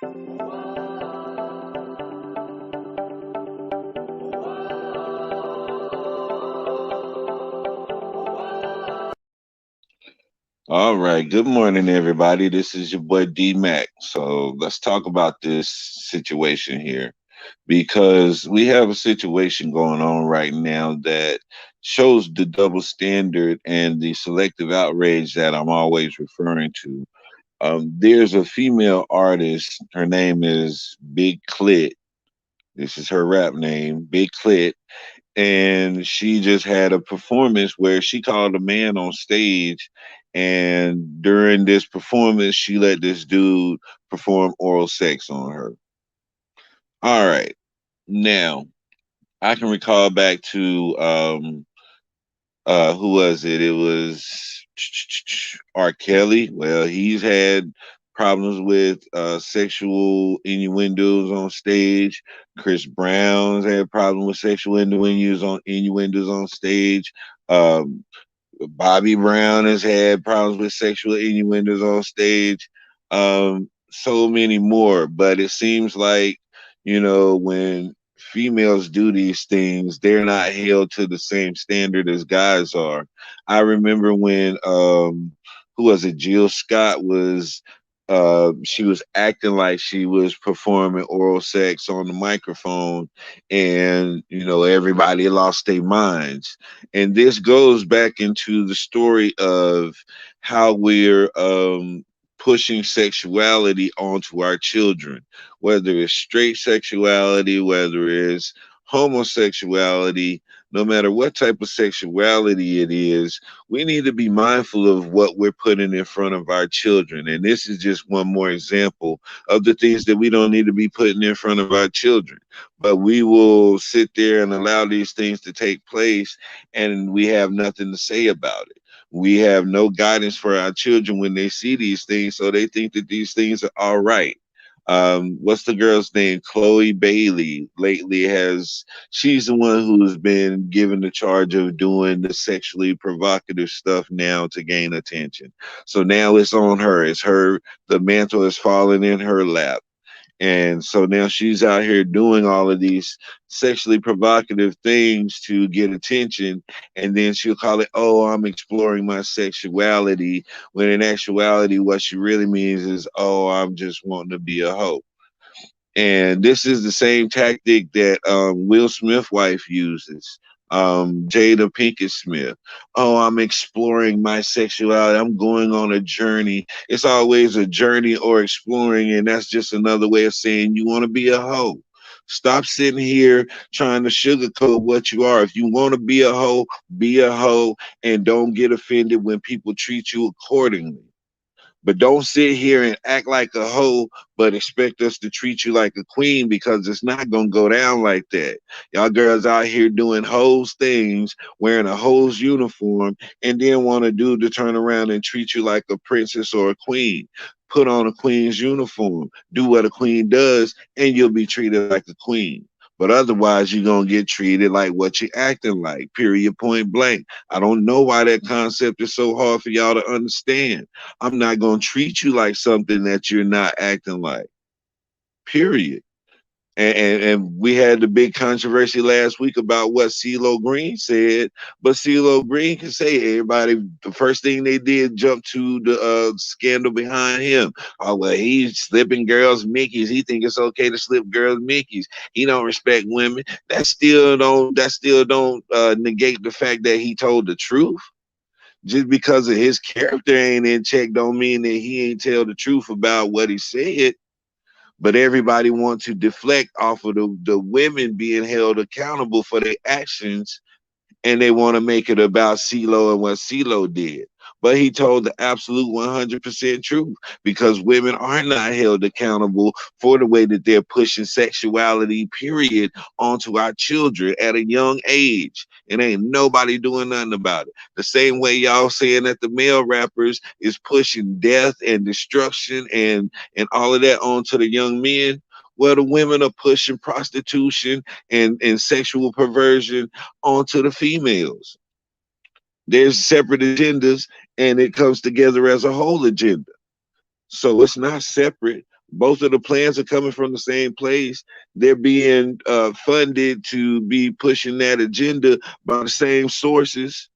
All right. Good morning, everybody. This is your boy D Mac. So let's talk about this situation here because we have a situation going on right now that shows the double standard and the selective outrage that I'm always referring to. There's a female artist. Her name is Big Klit. This is her rap name, Big Klit, and she just had a performance where she called a man on stage, and during this performance she let this dude perform oral sex on her. All right, now I can recall back to who was it? It was R. Kelly. Well, he's had problems with sexual innuendos on stage. Chris Brown's had problems with sexual innuendos on stage. Um, Bobby Brown has had problems with sexual innuendos on stage. So many more, but it seems like, when females do these things, they're not held to the same standard as guys are. I remember when who was it? Jill Scott was she was acting like she was performing oral sex on the microphone, and everybody lost their minds. And this goes back into the story of how we're pushing sexuality onto our children, whether it's straight sexuality, whether it's homosexuality, no matter what type of sexuality it is, we need to be mindful of what we're putting in front of our children. And this is just one more example of the things that we don't need to be putting in front of our children. But we will sit there and allow these things to take place, and we have nothing to say about it. We have no guidance for our children when they see these things, so they think that these things are all right. What's the girl's name? Chloe Bailey lately has, she's the one who's been given the charge of doing the sexually provocative stuff now to gain attention. So now it's on her. It's her, the mantle is falling in her lap. And so now she's out here doing all of these sexually provocative things to get attention. And then she'll call it, oh, I'm exploring my sexuality. When in actuality, what she really means is, oh, I'm just wanting to be a hoe. And this is the same tactic that Will Smith wife uses. Jada Pinkett Smith. Oh, I'm exploring my sexuality. I'm going on a journey. It's always a journey or exploring, and that's just another way of saying you want to be a hoe. Stop sitting here trying to sugarcoat what you are. If you want to be a hoe, and don't get offended when people treat you accordingly. But don't sit here and act like a hoe, but expect us to treat you like a queen, because it's not gonna go down like that. Y'all girls out here doing hoes things, wearing a hoes uniform, and then want a dude to turn around and treat you like a princess or a queen. Put on a queen's uniform, do what a queen does, and you'll be treated like a queen. But otherwise, you're gonna get treated like what you're acting like. Period. Point blank. I don't know why that concept is so hard for y'all to understand. I'm not going to treat you like something that you're not acting like. Period. And we had the big controversy last week about what CeeLo Green said, but CeeLo Green can say everybody. The first thing they did jump to the scandal behind him. Oh well, he's slipping girls Mickeys. He think it's okay to slip girls Mickeys. He don't respect women. That still don't negate the fact that he told the truth. Just because of his character ain't in check don't mean that he ain't tell the truth about what he said. But everybody wants to deflect off of the women being held accountable for their actions, and they want to make it about CeeLo and what CeeLo did. But he told the absolute 100% truth, because women are not held accountable for the way that they're pushing sexuality, period, onto our children at a young age. And ain't nobody doing nothing about it. The same way y'all saying that the male rappers is pushing death and destruction and all of that onto the young men. Well, the women are pushing prostitution and sexual perversion onto the females. There's separate agendas, and it comes together as a whole agenda. So it's not separate. Both of the plans are coming from the same place. They're being funded to be pushing that agenda by the same sources.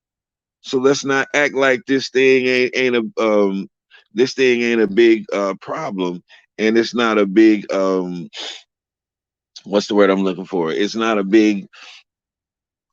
So let's not act like this thing ain't a big problem, and it's not a big what's the word I'm looking for? It's not a big,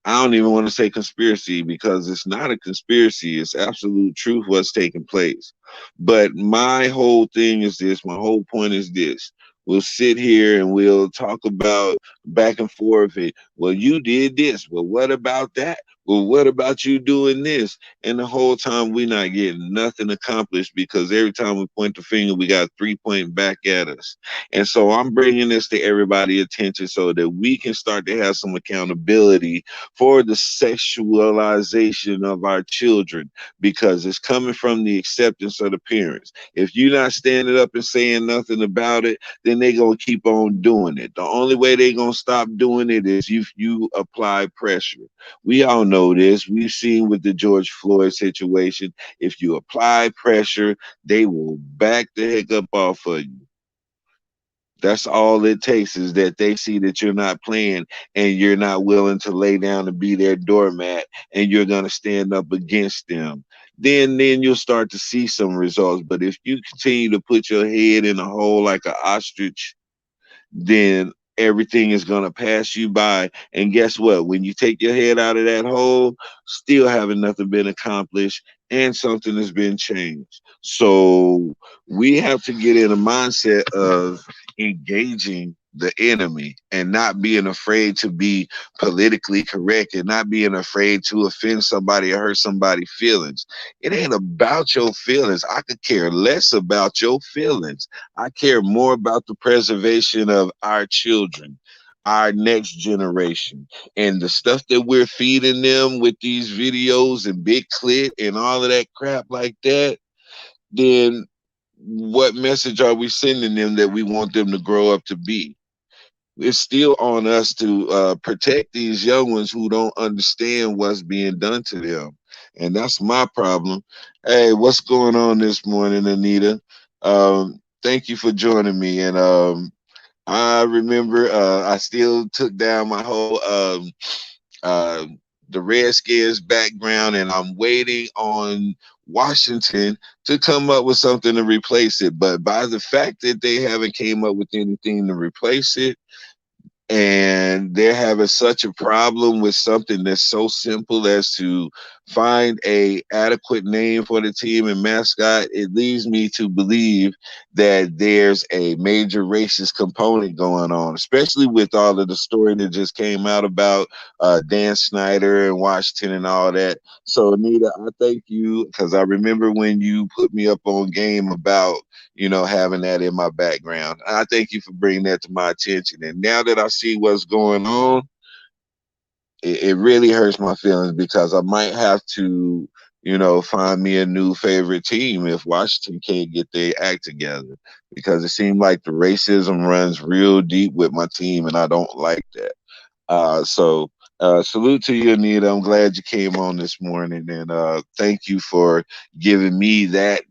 I don't even want to say conspiracy because it's not a conspiracy. It's absolute truth what's taking place. But my whole thing is this. My whole point is this. We'll sit here and we'll talk about back and forth. Well, you did this. Well, what about that? Well, what about you doing this? And the whole time we're not getting nothing accomplished because every time we point the finger, we got three pointing back at us. And so I'm bringing this to everybody's attention so that we can start to have some accountability for the sexualization of our children because it's coming from the acceptance of the parents. If you're not standing up and saying nothing about it, then they're going to keep on doing it. The only way they're going to stop doing it is if you apply pressure. We all know this. We've seen with the George Floyd situation. If you apply pressure, they will back the heck up off of you. That's all it takes is that they see that you're not playing and you're not willing to lay down and be their doormat and you're going to stand up against them. Then you'll start to see some results. But if you continue to put your head in a hole like an ostrich, then everything is going to pass you by. And guess what? When you take your head out of that hole, still having nothing been accomplished and something has been changed. So we have to get in a mindset of engaging the enemy and not being afraid to be politically correct and not being afraid to offend somebody or hurt somebody's feelings. It ain't about your feelings. I could care less about your feelings. I care more about the preservation of our children, our next generation, and the stuff that we're feeding them with these videos and big clit and all of that crap like that. Then what message are we sending them that we want them to grow up to be? It's still on us to protect these young ones who don't understand what's being done to them. And that's my problem. Hey, what's going on this morning, Anita? Thank you for joining me. And I remember I still took down my whole uh, the Redskins background, and I'm waiting on Washington to come up with something to replace it. But by the fact that they haven't came up with anything to replace it, and they're having such a problem with something that's so simple as to find a adequate name for the team and mascot, it leads me to believe that there's a major racist component going on, especially with all of the story that just came out about Dan Snyder and Washington and all that. So Anita, I thank you because I remember when you put me up on game about having that in my background. I thank you for bringing that to my attention. And now that I see what's going on, it really hurts my feelings because I might have to, find me a new favorite team if Washington can't get their act together. Because it seems like the racism runs real deep with my team, and I don't like that. So salute to you, Anita. I'm glad you came on this morning, and thank you for giving me that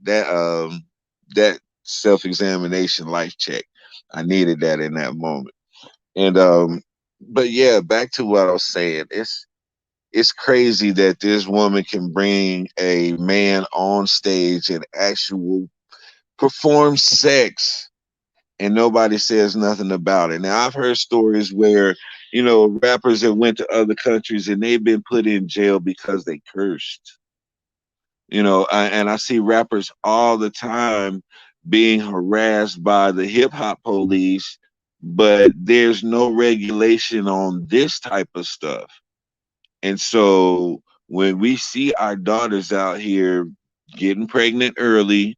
self examination life check. I needed that in that moment. And but yeah, back to what I was saying. It's crazy that this woman can bring a man on stage and actual perform sex and nobody says nothing about it. Now I've heard stories where, rappers that went to other countries and they've been put in jail because they cursed. And I see rappers all the time being harassed by the hip hop police, but there's no regulation on this type of stuff. And so when we see our daughters out here getting pregnant early,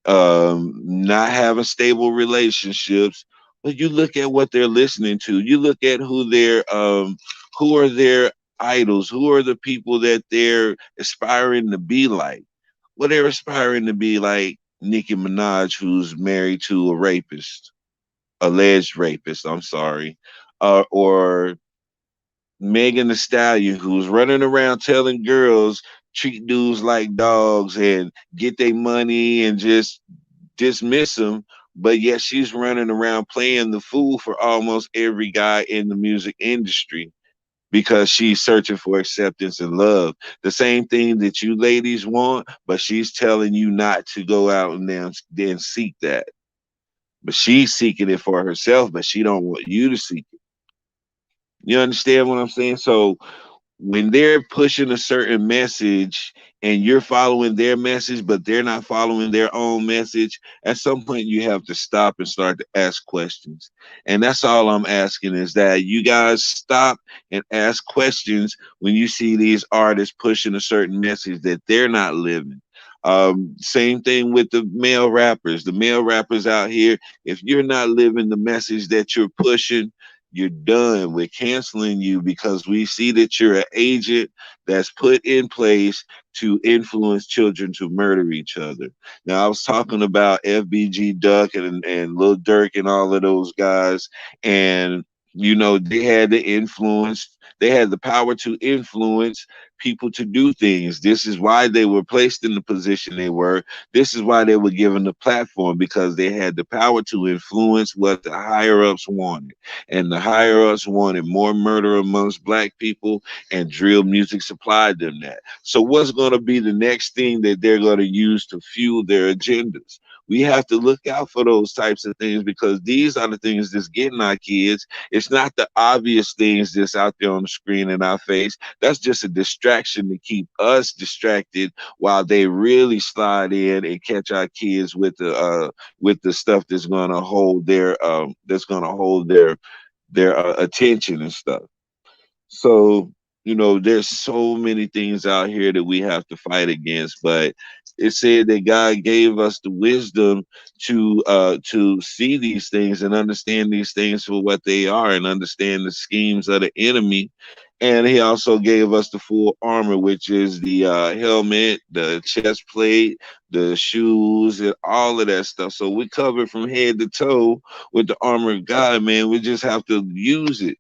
not having stable relationships, but you look at what they're listening to. You look at who are their idols, who are the people that they're aspiring to be like. Well, they're aspiring to be like Nicki Minaj, who's married to a rapist, alleged rapist. I'm sorry, or Megan the Stallion, who's running around telling girls treat dudes like dogs and get their money and just dismiss them, but yet she's running around playing the fool for almost every guy in the music industry because she's searching for acceptance and love. The same thing that you ladies want, but she's telling you not to go out and then seek that. But she's seeking it for herself, but she don't want you to seek it. You understand what I'm saying? So when they're pushing a certain message and you're following their message, but they're not following their own message, at some point you have to stop and start to ask questions. And that's all I'm asking is that you guys stop and ask questions when you see these artists pushing a certain message that they're not living. Same thing with the male rappers. The male rappers out here, if you're not living the message that you're pushing, you're done. We're canceling you because we see that you're an agent that's put in place to influence children to murder each other. Now, I was talking about FBG Duck and Lil Durk and all of those guys, and they had the influence. They had the power to influence people to do things. This is why they were placed in the position they were. This is why they were given the platform because they had the power to influence what the higher ups wanted. And the higher ups wanted more murder amongst black people, and drill music supplied them that. So, what's going to be the next thing that they're going to use to fuel their agendas? We have to look out for those types of things because these are the things that's getting our kids. It's not the obvious things that's out there on the screen in our face. That's just a distraction to keep us distracted while they really slide in and catch our kids with the stuff that's going to hold their attention and stuff. So, there's so many things out here that we have to fight against, but it said that God gave us the wisdom to see these things and understand these things for what they are and understand the schemes of the enemy. And he also gave us the full armor, which is the helmet, the chest plate, the shoes, and all of that stuff. So we covered from head to toe with the armor of God, man. We just have to use it.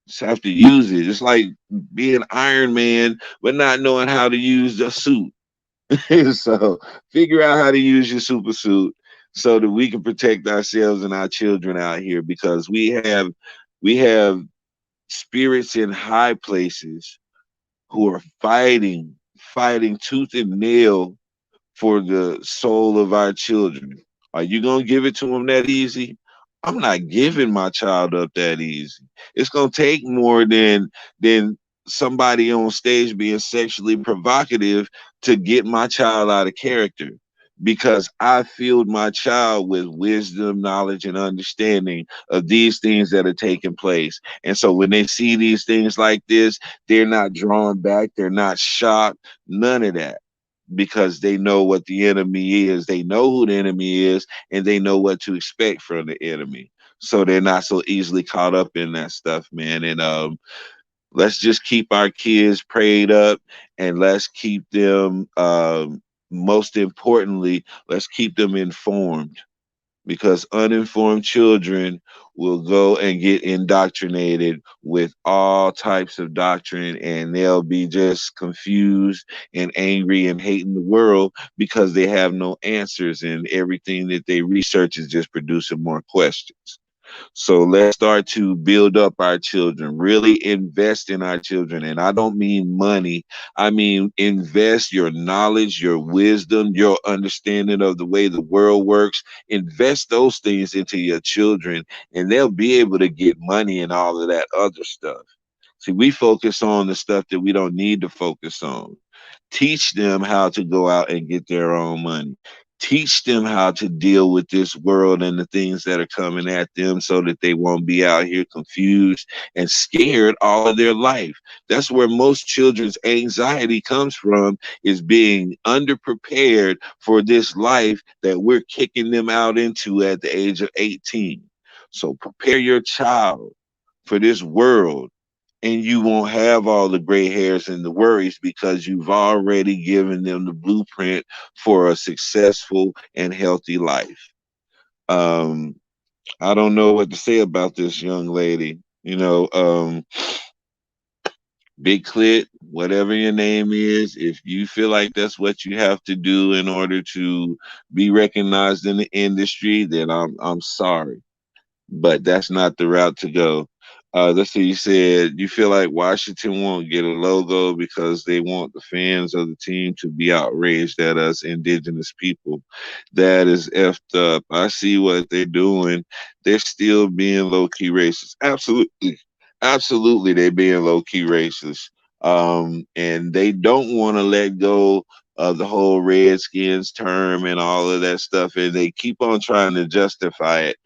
Just have to use it. It's like being Iron Man, but not knowing how to use the suit. So figure out how to use your super suit so that we can protect ourselves and our children out here because we have spirits in high places who are fighting tooth and nail for the soul of our children. Are you going to give it to them that easy? I'm not giving my child up that easy. It's going to take more than somebody on stage being sexually provocative to get my child out of character because I filled my child with wisdom, knowledge, and understanding of these things that are taking place. And so when they see these things like this, they're not drawn back, they're not shocked, none of that because they know what the enemy is. They know who the enemy is, and they know what to expect from the enemy. So they're not so easily caught up in that stuff, man. And let's just keep our kids prayed up, and let's keep them. Most importantly, let's keep them informed because uninformed children will go and get indoctrinated with all types of doctrine and they'll be just confused and angry and hating the world because they have no answers and everything that they research is just producing more questions. So let's start to build up our children, really invest in our children. And I don't mean money, I mean invest your knowledge, your wisdom, your understanding of the way the world works. Invest those things into your children, and they'll be able to get money and all of that other stuff. See, we focus on the stuff that we don't need to focus on. Teach them how to go out and get their own money. Teach them how to deal with this world and the things that are coming at them so that they won't be out here confused and scared all of their life. That's where most children's anxiety comes from, is being underprepared for this life that we're kicking them out into at the age of 18. So prepare your child for this world, and you won't have all the gray hairs and the worries because you've already given them the blueprint for a successful and healthy life. Um, I don't know what to say about this young lady. Big Klit, whatever your name is, if you feel like that's what you have to do in order to be recognized in the industry, then I'm sorry, but that's not the route to go. Let's see, you said you feel like Washington won't get a logo because they want the fans of the team to be outraged at us indigenous people. That is effed up. I see what they're doing. They're still being low key racist. Absolutely. Absolutely, they're being low key racist. And they don't want to let go of the whole Redskins term and all of that stuff, and they keep on trying to justify it.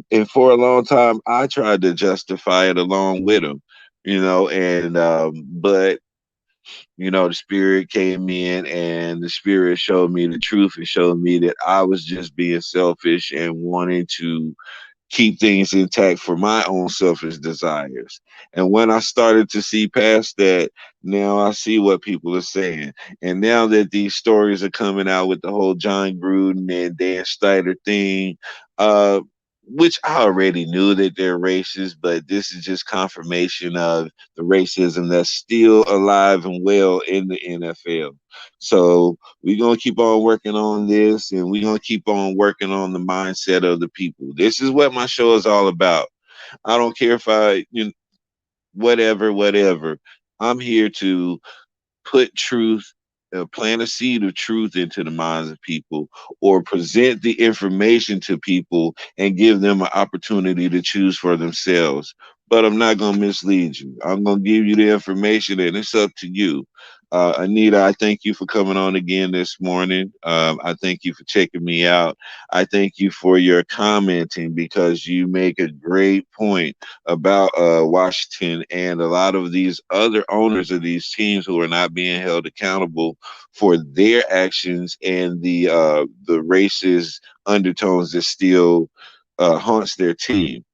And for a long time, I tried to justify it along with them, and but the spirit came in, and the spirit showed me the truth and showed me that I was just being selfish and wanting to keep things intact for my own selfish desires. And when I started to see past that, now I see what people are saying. And now that these stories are coming out with the whole John Gruden and Dan Snyder thing, uh, which I already knew that they're racist, but this is just confirmation of the racism that's still alive and well in the NFL. So we're gonna keep on working on this, and we're gonna keep on working on the mindset of the people. This is what my show is all about. I don't care if whatever. I'm here to put truth, plant a seed of truth into the minds of people, or present the information to people and give them an opportunity to choose for themselves. But I'm not going to mislead you. I'm going to give you the information, and it's up to you. Anita, I thank you for coming on again this morning. I thank you for checking me out. I thank you for your commenting because you make a great point about Washington and a lot of these other owners of these teams who are not being held accountable for their actions and the racist undertones that still haunts their team.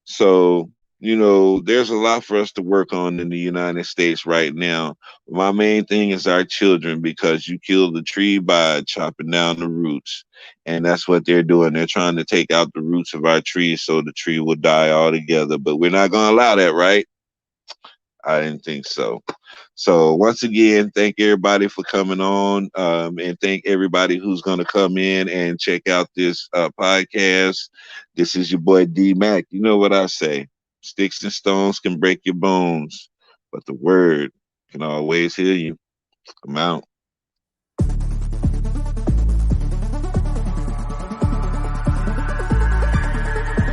So, there's a lot for us to work on in the United States right now. My main thing is our children because you kill the tree by chopping down the roots. And that's what they're doing. They're trying to take out the roots of our trees so the tree will die altogether. But we're not going to allow that, right? I didn't think so. So once again, thank everybody for coming on, and thank everybody who's going to come in and check out this podcast. This is your boy D Mac. You know what I say: sticks and stones can break your bones, but the word can always heal you. I'm out.